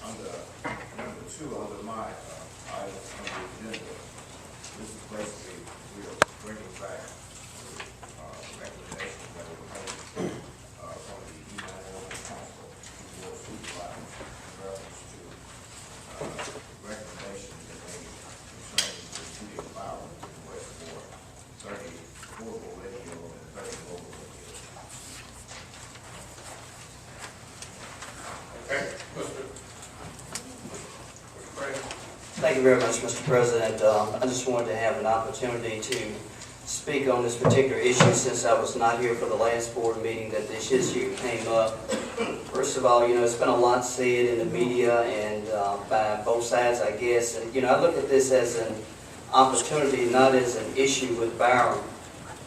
under number 2, under my items on the agenda, this is basically, we are bringing back recommendations that were made from the E911 Council to Board of Supervisors in reference to recommendations that they concerning the city of Byram request for 30 portable radio and 30 mobile radio. Okay, Mr. Brady. Thank you very much, Mr. President. I just wanted to have an opportunity to speak on this particular issue since I was not here for the last board meeting that this issue came up. First of all, it's been a lot said in the media and by both sides, I guess. And, I look at this as an opportunity, not as an issue with Byram.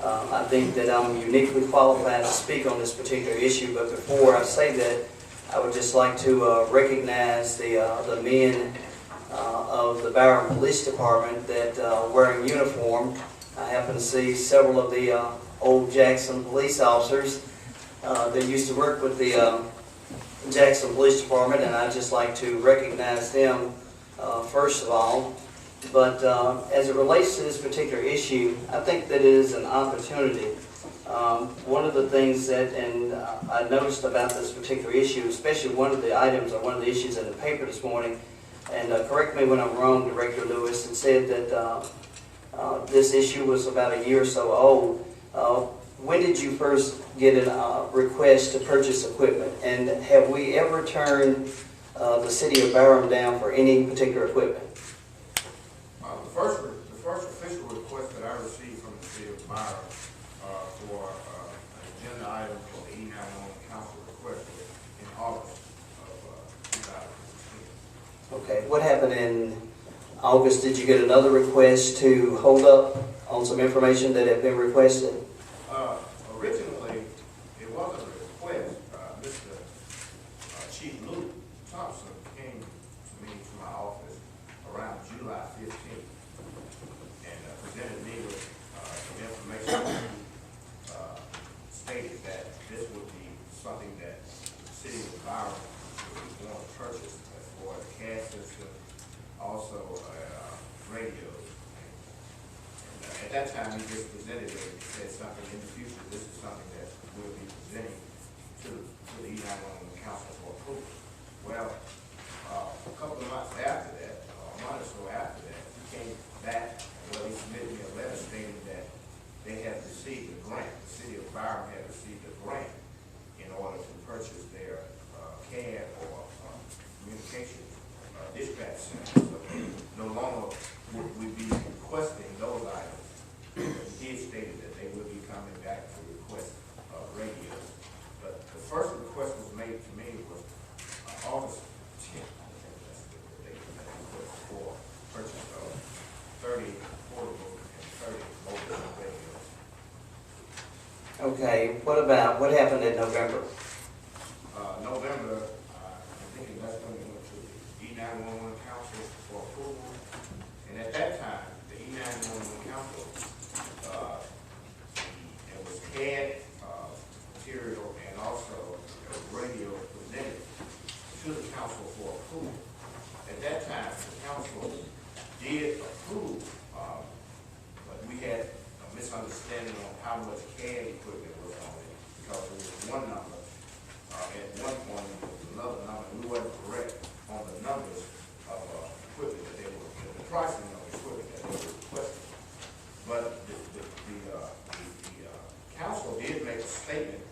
I think that I'm uniquely qualified to speak on this particular issue, but before I say that, I would just like to recognize the men of the Byram Police Department that are wearing uniform. I happen to see several of the old Jackson police officers that used to work with the Jackson Police Department, and I'd just like to recognize them first of all. But as it relates to this particular issue, I think that it is an opportunity. One of the things that, and I noticed about this particular issue, especially one of the items or one of the issues in the paper this morning, and correct me when I'm wrong, Director Lewis, it said that this issue was about a year or so old. When did you first get a request to purchase equipment? And have we ever turned the city of Byram down for any particular equipment? The first official request that I received from the city of Byram for an agenda item for the E911 Council request was in August of 2010. Okay, what happened in August? Did you get another request to hold up on some information that had been requested? Originally, it wasn't a request. Mr. Chief Luke Thompson came to me to my office around July 15th and presented me with some information stated that this would be something that the city of Byram would want to purchase as far as cash system, also radios. And at that time, he just presented it and said something in the future. This is something that we'll be presenting to the E911 Council for approval. Well, a couple of months after that, a month or so after that, he came back and he submitted me a letter stating that they had received a grant. The city of Byram had received a grant in order to purchase their CAD or communication dispatch center. So no longer would we be requesting those items. He had stated that they would be coming back to request radios. But the first request was made to me was August 10th. I think that's the date of that request for purchase of 30 portable and 30 mobile radios. Okay, what happened in November? November, I'm thinking that's when we went to the E911 Council for approval. And at that time, the E911 Council, it was CAD material and also radio presented to the council for approval. At that time, the council did approve, but we had a misunderstanding on how much CAD equipment was on it, because there was one number, at one point there was another number, and we weren't correct on the numbers of equipment that they were, the pricing of equipment that they were requesting. But the council did make a statement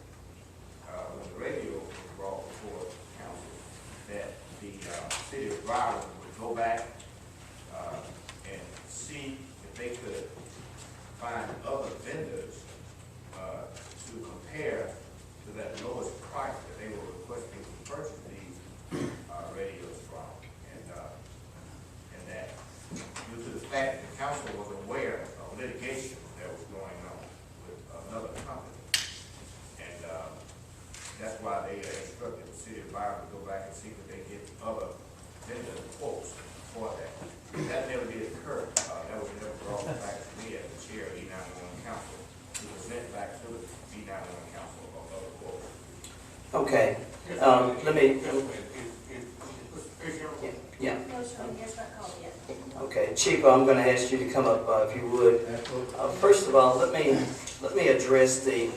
when the radio was brought before the council that the city of Byram would go back and see if they could find other vendors to compare to that lowest price that they were requesting to purchase these radios from. And that due to the fact that the council was aware of litigation that was going on with another company. And that's why they instructed the city of Byram to go back and see if they get other vendor quotes for that. That never did occur. That was never brought back to me as the chair of the E911 Council to present back to the E911 Council of other quotes. Okay, let me. Is Chief, I'm going to ask you to come up if you would. First of all, let me address the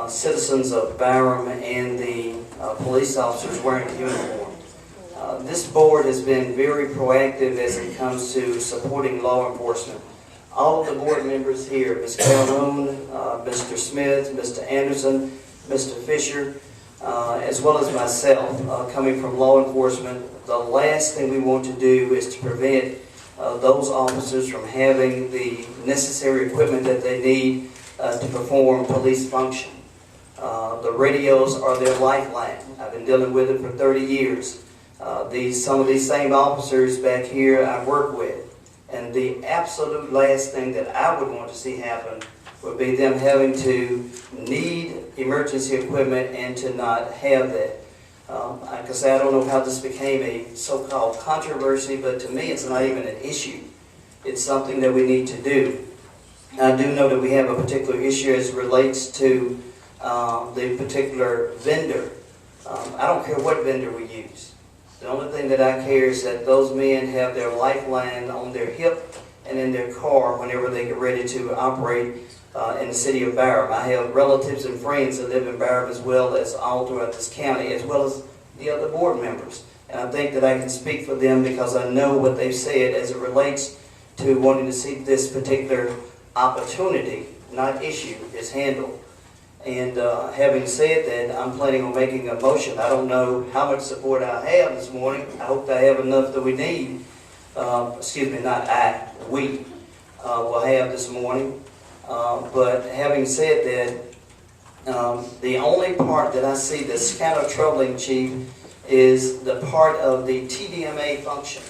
citizens of Byram and the police officers wearing a uniform. This board has been very proactive as it comes to supporting law enforcement. All of the board members here, Ms. Calhoun, Mr. Smith, Mr. Anderson, Mr. Fisher, as well as myself, coming from law enforcement, the last thing we want to do is to prevent those officers from having the necessary equipment that they need to perform police function. The radios are their lifeline. I've been dealing with it for 30 years. Some of these same officers back here I work with. And the absolute last thing that I would want to see happen would be them having to need emergency equipment and to not have that. Like I say, I don't know how this became a so-called controversy, but to me it's not even an issue. It's something that we need to do. I do know that we have a particular issue as it relates to the particular vendor. I don't care what vendor we use. The only thing that I care is that those men have their lifeline on their hip and in their car whenever they get ready to operate in the city of Byram. I have relatives and friends that live in Byram as well as all throughout this county, as well as the other board members. And I think that I can speak for them because I know what they've said as it relates to wanting to see this particular opportunity, not issue, is handled. And having said that, I'm planning on making a motion. I don't know how much support I have this morning. I hope I have enough that we need. We will have this morning. But having said that, the only part that I see that's kind of troubling, Chief, is the part of the TDMA function.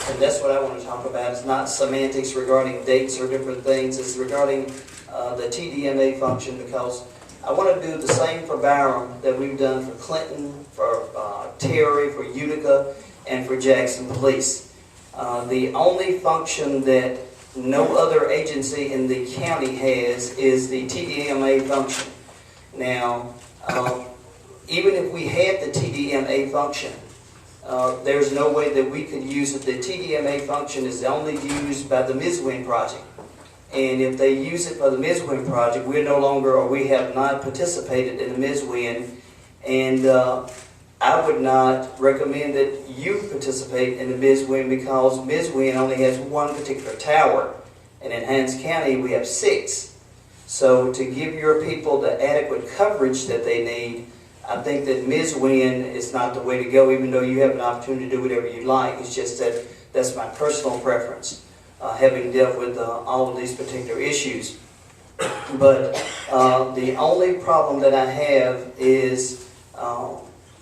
And that's what I want to talk about. It's not semantics regarding dates or different things. It's regarding the TDMA function, because I want to do the same for Byram that we've done for Clinton, for Terry, for Utica, and for Jackson Police. The only function that no other agency in the county has is the TDMA function. Now, even if we had the TDMA function, there's no way that we could use it. The TDMA function is only used by the MISWIN project. And if they use it for the MISWIN project, we're no longer, or we have not participated in the MISWIN. And I would not recommend that you participate in the MISWIN, because MISWIN only has one particular tower. And in Hines County, we have 6. So to give your people the adequate coverage that they need, I think that MISWIN is not the way to go, even though you have an opportunity to do whatever you like. It's just that that's my personal preference, having dealt with all of these particular issues. But the only problem that I have is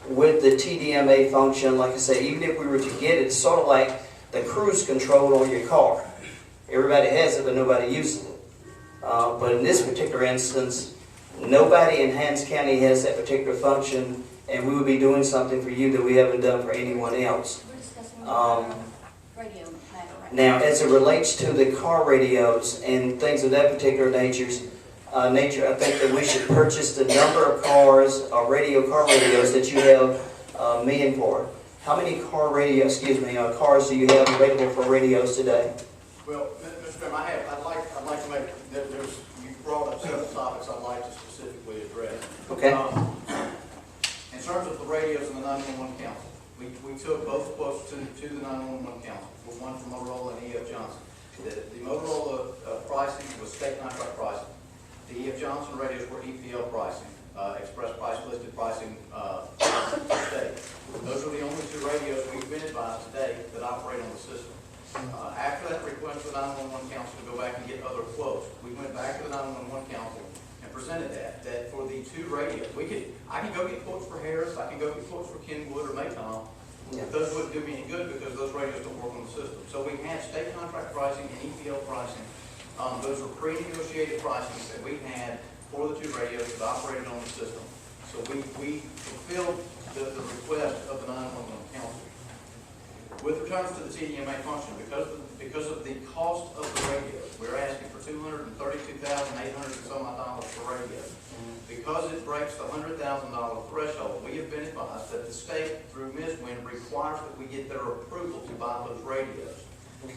with the TDMA function. Like I say, even if we were to get it, it's sort of like the cruise control on your car. Everybody has it, but nobody uses it. But in this particular instance, nobody in Hines County has that particular function, and we would be doing something for you that we haven't done for anyone else. We're discussing radio matter right Now, as it relates to the car radios and things of that particular nature, I think that we should purchase the number of cars, car radios that you have men for. How many cars do you have available for radios today? Well, Mr. Chairman, I'd like to make, you brought up several topics I'd like to specifically address. Okay. In terms of the radios and the 911 council, we took both quotes to the 911 council, one from Motorola and E.F. Johnson. The Motorola pricing was state contract pricing. The E.F. Johnson radios were EPL pricing, express price listed pricing state. Those are the only 2 radios we've been advised today that operate on the system. After that request to the 911 council to go back and get other quotes, we went back to the 911 council and presented that for the 2 radios, I can go get quotes for Harris, I can go get quotes for Kenwood or Maycom. Yeah. Those wouldn't do me any good because those radios don't work on the system. So we had state contract pricing and EPL pricing. Those were pre-negotiated pricings that we had for the 2 radios that operated on the system. So we fulfilled the request of the 911 council. With regards to the TDMA function, because of the cost of the radios, we're asking for $232,800 and some odd dollars per radio. Because it breaks the $100,000 threshold, we have been advised that the state, through MISWIN, requires that we get their approval to buy those radios. Okay.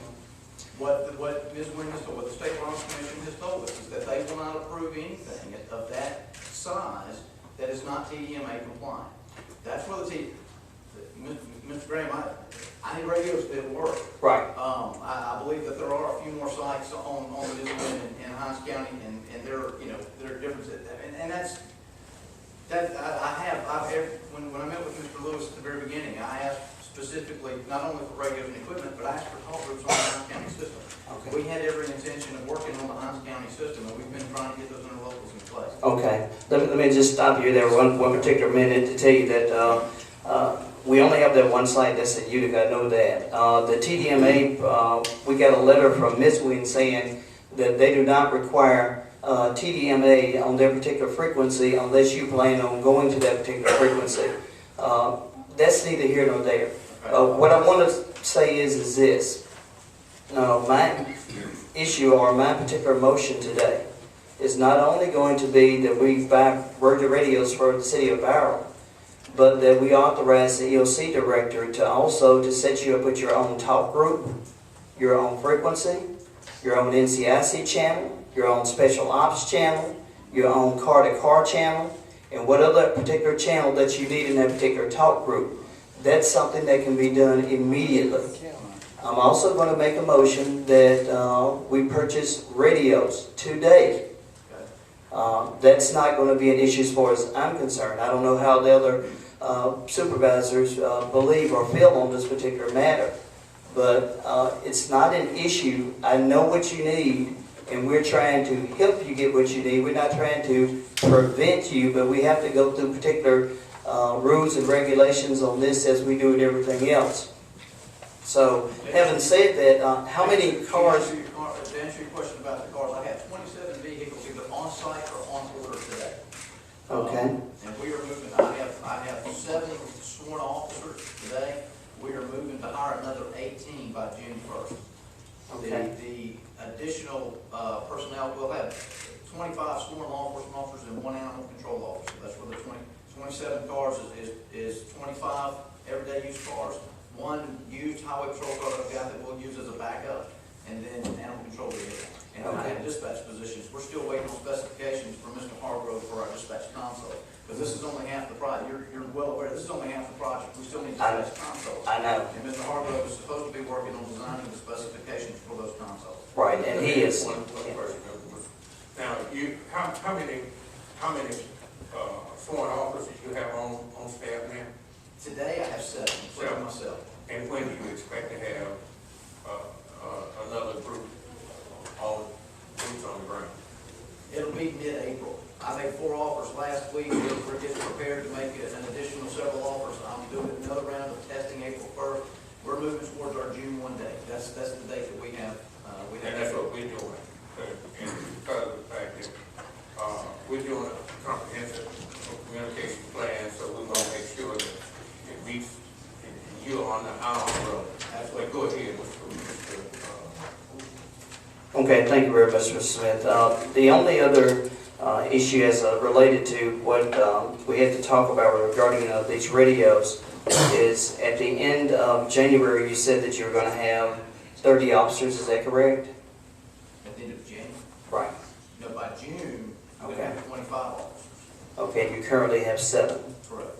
what Ms. Wynn has told, what the State Farms Commission has told us, is that they will not approve anything of that size that is not TDMA compliant. That's where Mr. Graham, I need radios that work. Right. I believe that there are a few more sites on the Disneyland in Hinds County, and there are differences, and that's, when I met with Mr. Lewis at the very beginning, I asked specifically, not only for radios and equipment, but I asked for call groups on the Hinds County system. Okay. We had every intention of working on the Hinds County system, and we've been trying to get those interlocals in place. Okay, let me just stop you there one particular minute to tell you that we only have that one site that's in Utica, I know that. The TDMA, we got a letter from Ms. Wynn saying that they do not require TDMA on their particular frequency unless you plan on going to that particular frequency. That's neither here nor there. What I want to say is this. My issue or my particular motion today is not only going to be that we buy radios for the city of Byram, but that we authorize the EOC director to also to set you up with your own talk group, your own frequency, your own NCIC channel, your own special ops channel, your own car-to-car channel, and what other particular channel that you need in that particular talk group. That's something that can be done immediately. I'm also going to make a motion that we purchase radios today. That's not going to be an issue as far as I'm concerned. I don't know how the other supervisors believe or feel on this particular matter, but it's not an issue. I know what you need, and we're trying to help you get what you need. We're not trying to prevent you, but we have to go through particular rules and regulations on this as we do with everything else. So, having said that, how many cars... To answer your question about the cars, I have 27 vehicles either on site or on order today. Okay. And we are moving, I have 7 sworn officers today. We are moving to hire another 18 by June 1st. Okay. The additional personnel, we'll have 25 sworn law enforcement officers and 1 animal control officer. That's where the 27 cars is 25 everyday use cars, 1 used highway patrol car that I've got that we'll use as a backup, and then animal control vehicle. And I have dispatch positions. We're still waiting on specifications from Mr. Hargrove for our dispatch console, because this is only half the project. You're well aware, this is only half the project. We still need dispatch consoles. I know. And Mr. Hargrove is supposed to be working on designing the specifications for those consoles. Right, and he is. One question. Now, how many sworn officers you have on staff now? Today I have 7, including myself. And when do you expect to have another group on boots on the ground? It'll be mid-April. I made 4 offers last week. We're getting prepared to make an additional several offers. I'm doing another round of testing April 1st. We're moving towards our June 1 date. That's the date that we have. And that's what we're doing. And because of the fact that we're doing a comprehensive communication plan, so we're going to make sure that it meets you on our road. Absolutely. Go ahead, Mr. Okay, thank you very much, Mr. Smith. The only other issue as related to what we had to talk about regarding these radios is at the end of January, you said that you were going to have 30 officers. Is that correct? At the end of January. Right. No, by June, we're going to have 25 officers. Okay, you currently have 7. Correct.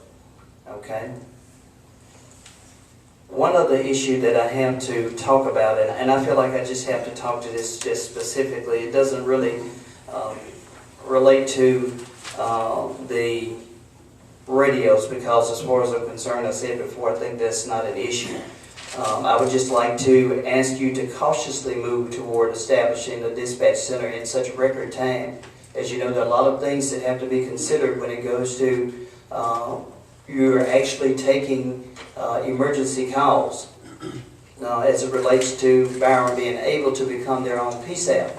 Okay. One other issue that I have to talk about, and I feel like I just have to talk to this just specifically, it doesn't really relate to the radios, because as far as I'm concerned, I said before, I think that's not an issue. I would just like to ask you to cautiously move toward establishing a dispatch center in such a record time. As you know, there are a lot of things that have to be considered when it goes to you're actually taking emergency calls as it relates to Byram being able to become their own PSAP.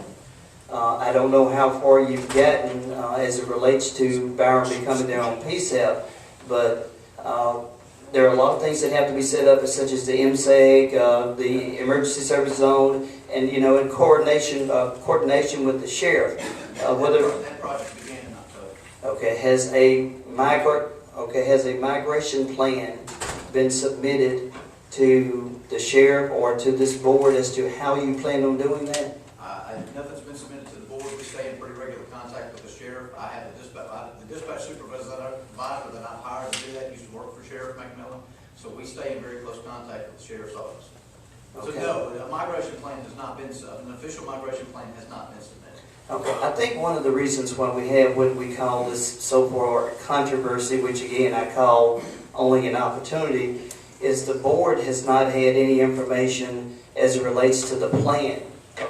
I don't know how far you've gotten as it relates to Byram becoming their own PSAP, but there are a lot of things that have to be set up, such as the MSEG, the Emergency Service Zone, and in coordination with the sheriff. That project began in October. Okay, has a migration plan been submitted to the sheriff or to this board as to how you plan on doing that? Nothing's been submitted to the board. We stay in pretty regular contact with the sheriff. I have the dispatch supervisor that I've hired to do that used to work for Sheriff McMillan. So we stay in very close contact with the sheriff's office. So Okay. no, a migration plan has not been, an official migration plan has not been submitted. Okay, I think one of the reasons why we have what we call this so-called controversy, which again I call only an opportunity, is the board has not had any information as it relates to the plan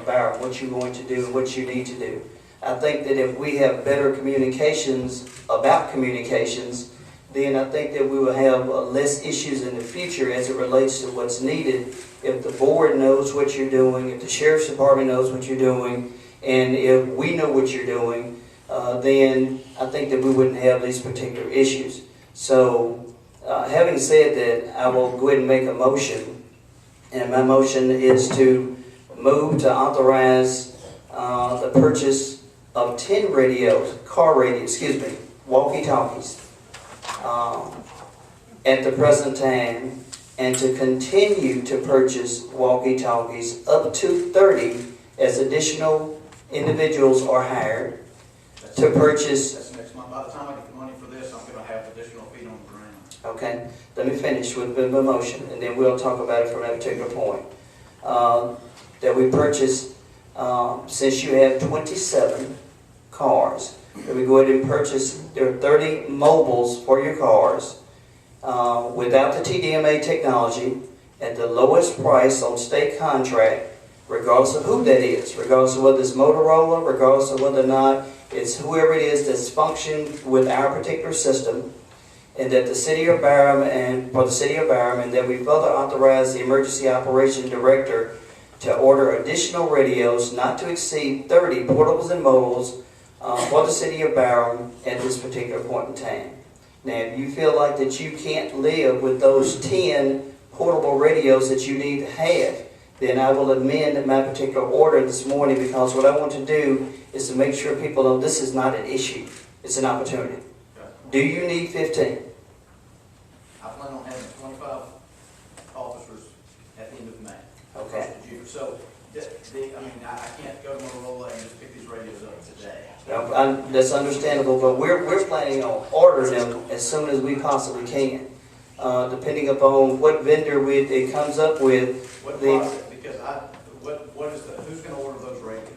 about what you're going to do and what you need to do. I think that if we have better communications about communications, then I think that we will have less issues in the future as it relates to what's needed. If the board knows what you're doing, if the sheriff's department knows what you're doing, and if we know what you're doing, then I think that we wouldn't have these particular issues. So, having said that, I will go ahead and make a motion. And my motion is to move to authorize the purchase of 10 radios, walkie-talkies, at the present time, and to continue to purchase walkie-talkies up to 30 as additional individuals are hired to purchase. That's next month. By the time I get the money for this, I'm going to have additional feet on the ground. Okay, let me finish with the motion, and then we'll talk about it from that particular point. That we purchase, since you have 27 cars, that we go ahead and purchase, there are 30 mobiles for your cars, without the TDMA technology, at the lowest price on state contract, regardless of who that is, regardless of whether it's Motorola, regardless of whether or not it's whoever it is that's functioned with our particular system, and that the city of Byram and that we further authorize the emergency operation director to order additional radios not to exceed 30 portables and mobiles for the city of Byram at this particular point in time. Now, if you feel like that you can't live with those 10 portable radios that you need to have, then I will amend my particular order this morning, because what I want to do is to make sure people know this is not an issue. It's an opportunity. Do you need 15? I plan on having 25 officers at the end of May. Okay. So, I can't go to Motorola and just pick these radios up today. Now, that's understandable, but we're planning on ordering them as soon as we possibly can, depending upon what vendor it comes up with. What process? Because who's going to order those radios?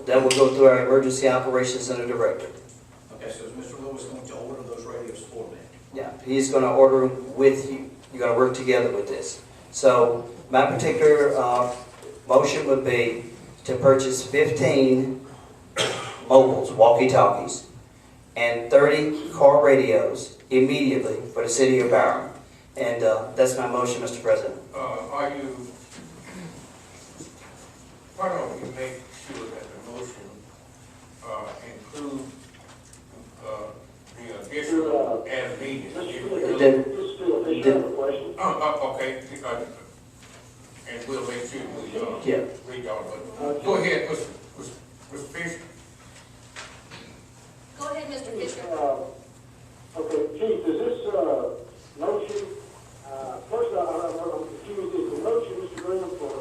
That will go through our emergency operations center director. Okay, so is Mr. Lewis going to order those radios for me? Yeah, he's going to order them with you. You're going to work together with this. So my particular motion would be to purchase 15 mobiles, walkie-talkies, and 30 car radios immediately for the city of Byram. And that's my motion, Mr. President. Why don't you make sure that the motion includes the additional as needed? Okay, and we'll make sure we read all of it. Go ahead, Mr. Fisher. Go ahead, Mr. Fisher. Okay, Chief, is this motion, first I'm confused, is the motion, Mr. Graham, for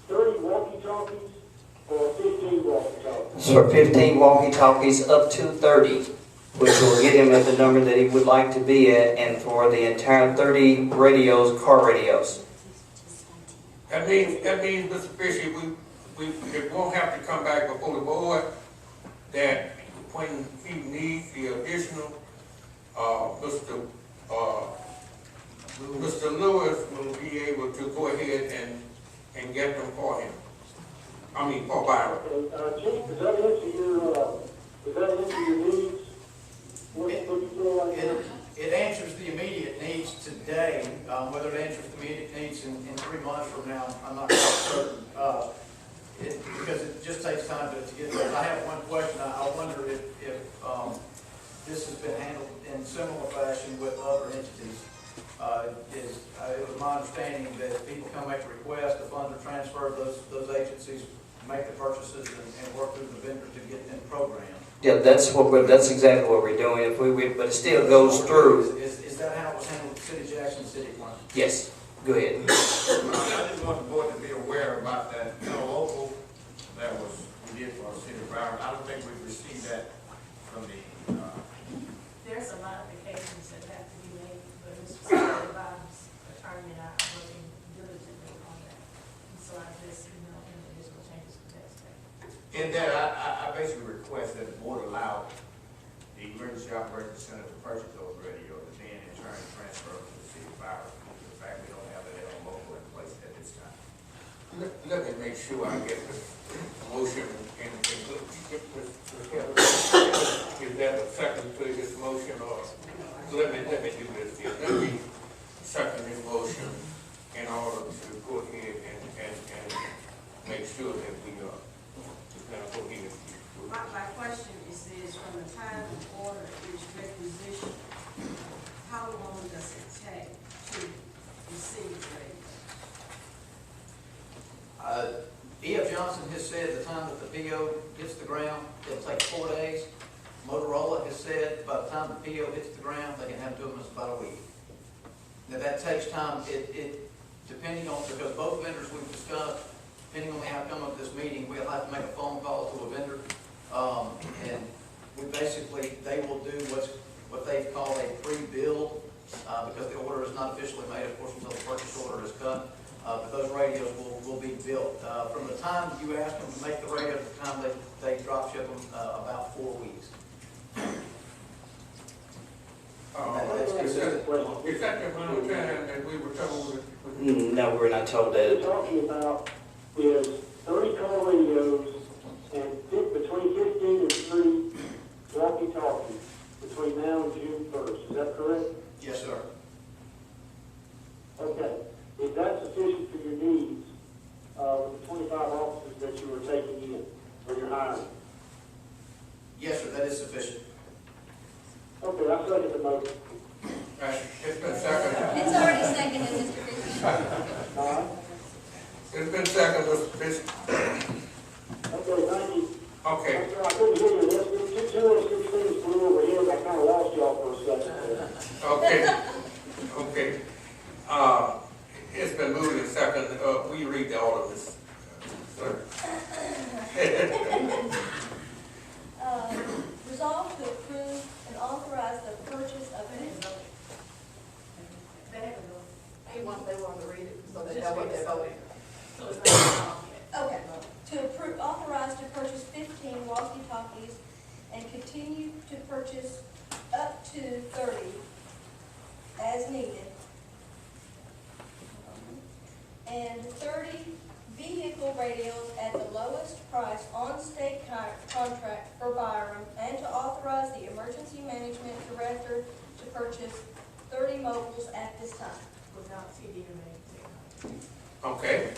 30 walkie-talkies or 15 walkie-talkies? So 15 walkie-talkies up to 30, which will get him at the number that he would like to be at, and for the entire 30 radios, car radios. That means, Mr. Fisher, it won't have to come back before the board, that when he needs the additional, Mr. Lewis will be able to go ahead and get them for him. For Byram. Chief, does that answer your needs? What do you feel like? It answers the immediate needs today. Whether it answers the immediate needs in 3 months from now, I'm not quite certain. Because it just takes time to get there. I have one question. I wonder if this has been handled in similar fashion with other entities. It was my understanding that if people come make a request, the funds are transferred, those agencies make the purchases and work through the vendor to get them programmed. Yeah, that's exactly what we're doing. But it still goes through. Is Is that how it was handled with the city of Jackson, the city of Clinton? Yes, go ahead. I just want the board to be aware about that local that we did for the city of Byram. I don't think we've received that from the, There's some modifications that have to be made, but Mr. Byram's attorney and I are working diligently on that. And so I just emailed him additional changes to that spec. in that, I basically request that the board allow the emergency operations center to purchase those radios and then in turn transfer them to the city of Byram. Due to the fact we don't have that local in place at this time. Let me make sure I get the motion in, is that a second to this motion, or let me do this here. Let me second this motion in order to go ahead and make sure that we are, now go ahead. My question is this, from the time the order is requisitioned, how long does it take to receive the radio? E.F. Johnson has said the time that the PO hits the ground, it'll take 4 days. Motorola has said by the time the PO hits the ground, they can have it to them in about a week. Now that takes time, it depending on, because both vendors we've discussed, depending on the outcome of this meeting, we'll have to make a phone call to a vendor. And we basically, they will do what they've called a pre-build, because the order is not officially made, of course, until the purchase order is cut. But those radios will be built. From the time you ask them to make the radio to the time they drop ship them, about 4 weeks. Is that the amount of time that we were told? No, we're not told What we're that. talking about is 30 car radios and between 15 and 30 walkie-talkies between now and June 1st. Is that correct? Yes, sir. Okay. Is that sufficient for your needs, with the 25 officers that you were taking in, or you're hiring? Yes, sir, that is sufficient. Okay, I second the motion. It's been seconded. It's already seconded, Mr. Christian. All right? It's been seconded, Mr. Bishop. Okay, thank you. Okay, I'm sorry, I couldn't hear you. That's 216 flew overhead. I kind of lost y'all for a second. okay. It's been moved and seconded. Will you read the order, Ms. Sir? Resolve to approve and authorize the purchase of an They haven't voted. They want to read it, so they Just know what read they're it. voting. So it's not involved yet. Okay, to approve, authorize to purchase 15 walkie-talkies and continue to purchase up to 30 as needed. And 30 vehicle radios at the lowest price on state contract for Byram, and to authorize the emergency management director to purchase 30 mobiles at this time. Without TD remaining. Okay.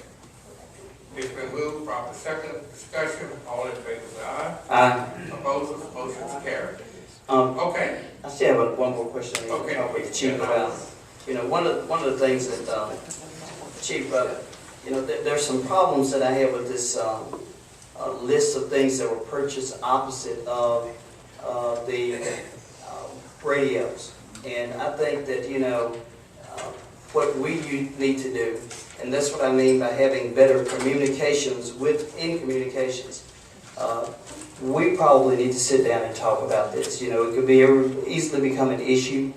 It's been moved, proper second, discussion, all in favor, say aye. Aye. Opposed, motion is carried. Okay. I still have one more question I need to Okay. talk with the chief about. You know, one of the things that, Chief, you know, there's some problems that I have with this list of things that were purchased opposite of the radios. And I think that, you know, what we need to do, and that's what I mean by having better communications within communications. We probably need to sit down and talk about this. You know, it could be easily become an issue,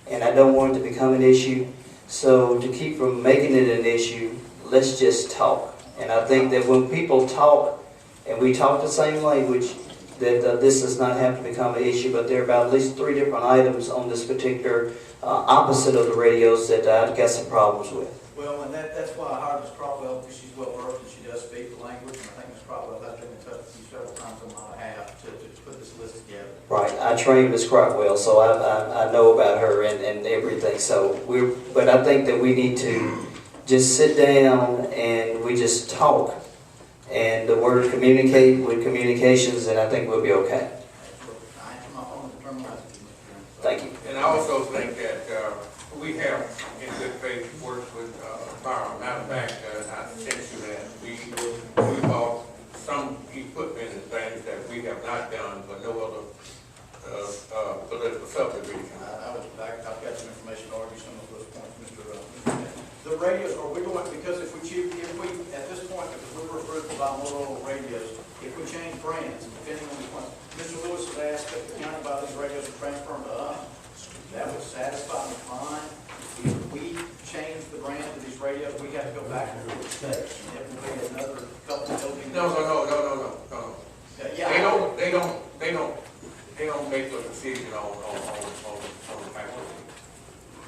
and I don't want it to become an issue. So to keep from making it an issue, let's just talk. And I think that when people talk, and we talk the same language, that this does not have to become an issue, but there are about at least 3 different items on this particular opposite of the radios that I've got some problems with. Well, and that's why I hired Ms. Crockwell, because she's well versed and she does speak the language. And I think Ms. Crockwell has been in touch with you several times on my behalf to put this list together. Right, I trained Ms. Crockwell, so I know about her and everything. So but I think that we need to just sit down and we just talk. And the word communicate with communications, and I think we'll be okay. I answer my phone to determine that, Mr. Chairman. Thank you. And I also think that we have, in good faith, worked with Byram. Matter of fact, I sent you that we bought some equipment and things that we have not done for no other political subdivision. I've got some information the radios, are we going, because if we choose, at this point, because we were approved to buy Motorola radios, if we change brands, depending on which one, Mr. Lewis has asked that the county buy these radios and transfer them to us, that would satisfy me fine. If we change the brand of these radios, we have to go back and forth to state, and it will be another couple of buildings. No. Yeah, They don't make a decision on the type of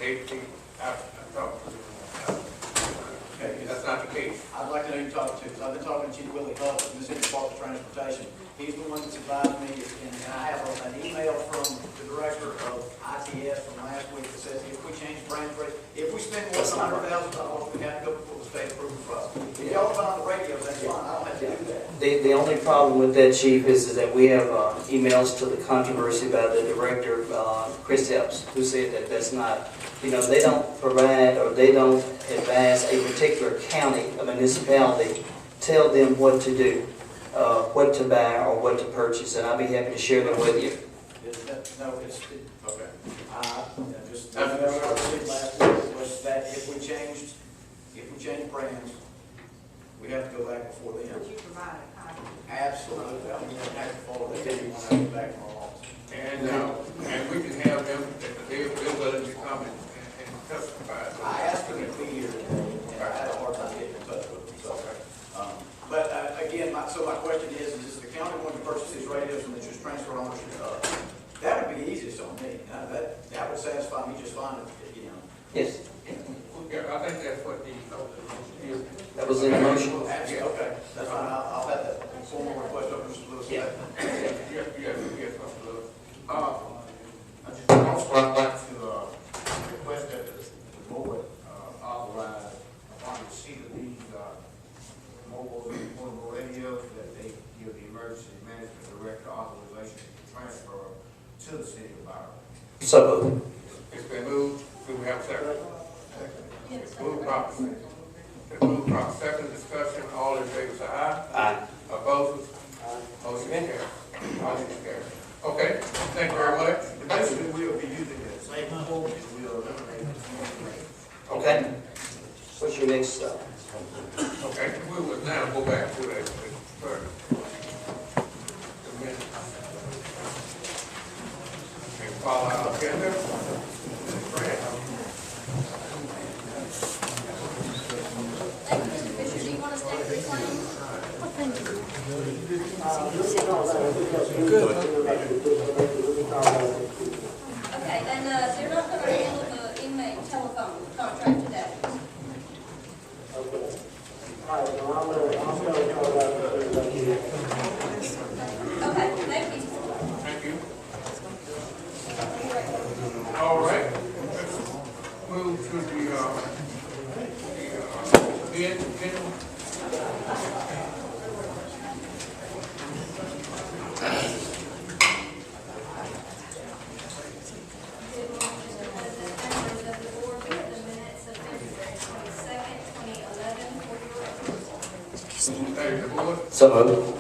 thing. I talked to them. okay, That's not the case. I'd like to know who you talked to, because I've been talking to Chief Willie Huff, in the City Department of Transportation. He's the one that's advised me, and I have an email from the director of ITS from last week that says if we change brand rates, if we spend more than $100,000, we have to go before the state approval process. If y'all buy the radios, that's fine, I don't have to do that. The only problem with that, Chief, is that we have emails to the controversy about the director, Chris Epps, who said that that's not, they don't provide or they don't advise a particular county, a municipality, tell them what to do, what to buy or what to purchase, and I'll be happy to share them with you. Okay. Just, what I said last week was that if we change brands, we have to go back before them. Would you provide a copy? Absolutely, I'm going to have to follow that, if you want to have it back from our office. And we can have them, they're willing to come and testify. I asked them to be here today, and I had a hard time getting in touch with them, so. But again, my question is the county going to purchase these radios and then just transfer ownership to us? That would be easiest on me. That would satisfy me just fine, Yes, Yeah, I think that's what the, that was in the motion. Absolutely, okay, that's fine, I'll have that formal request of Mr. Lewis. Yeah. yes, Mr. Lewis. I just also would like to request that the board authorize, upon receipt of these mobile and portable radios, that they give the emergency management director authorization to transfer to the city of Byram. So moved. It's been moved, do we have a second? Yes. Move properly. It's moved properly. Second discussion, all in favor say aye. Aye. Opposed? Motion carries. Motion carries. Okay, thank you very much. Basically, we'll be using the same code and we'll eliminate the Okay. What's your next step? Okay, we will now go back to that third. And follow our agenda. Brad. Thank you, Mr. Fisher. Do you want to stay for the claims? Okay, and they're not going to handle the inmate telephone contract today. Okay, thank you. Thank you. All right, let's move to the bid. Members of the board, we have the minutes of February 22nd, 2011 for your approval. Thank you, board. So moved.